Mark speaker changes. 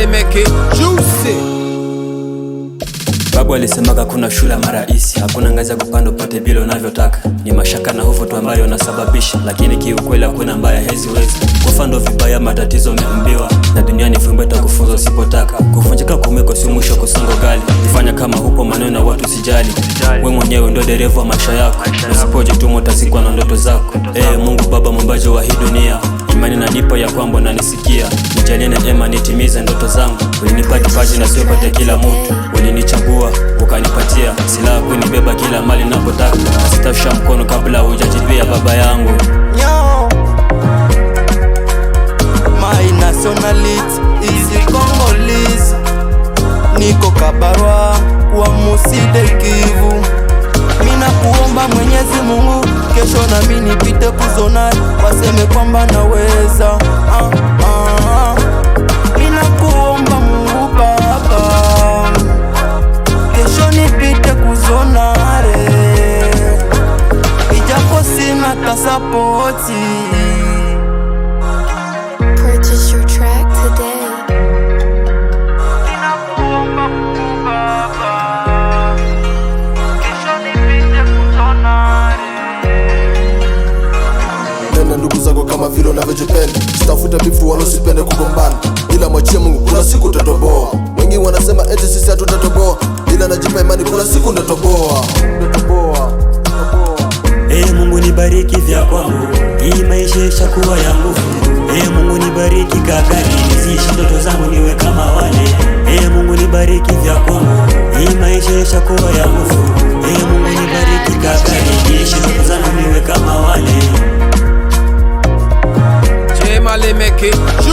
Speaker 1: Make it juicy.
Speaker 2: Babu alisemaga kuna shule maraisi, hakuna ngazi ya kupanda upate bila unavyotaka. Ni mashaka na hofu tu ambayo unasababisha, lakini kiukweli hakuna mbaya heziwezi. Kufa ndo vibaya, matatizo umeambiwa, na duniani fumbe takufunza usipotaka. Kuvunjika kumeko si mwisho kusango gali, kufanya kama hupo maneno na watu sijali. We mwenyewe ndo dereva wa maisha yako, usipojituma utazikwa na ndoto zako. Mungu Baba muumbaji wa hii dunia, imani nanipa ya kwamba unanisikia. Nijalie neema nitimize ndoto zangu. Ulinipa kipaji na sio pate kila mtu, ulinichagua ukanipatia silaha kunibeba kila mali napotaka. Nasitafisha mkono kabla hujajibia baba yangu.
Speaker 3: My nationality is Congolese. Niko Kabarwa wa Muside Kivu. Mina kuomba Mwenyezi Mungu, kesho na mimi nipite kuzonari, waseme kwamba naweza. Mina kuomba Mungu Baba, kesho nipite kuzonare, ijapo sina tasapoti.
Speaker 4: Purchase your track today.
Speaker 5: Nenda ndugu zako kama vile unavyojipenda, sitafuta bifu wala usipende kugombana, ila mwachie Mungu, kuna siku utatoboa. Wengi wanasema eti sisi hatutatoboa, ila najipa imani kuna siku ndatoboa.
Speaker 2: Mungu nibariki vya kwangu, hii maisha ishakuwa ya nguvu. Mungu nibariki kakani, niziishi ndoto zangu niwe kama wale. Mungu nibariki vya kwangu, hii maisha ishakuwa ya nguvu. Mungu nibariki kakani, niishi ndoto zangu niwe kama wale.
Speaker 1: Make it juicy.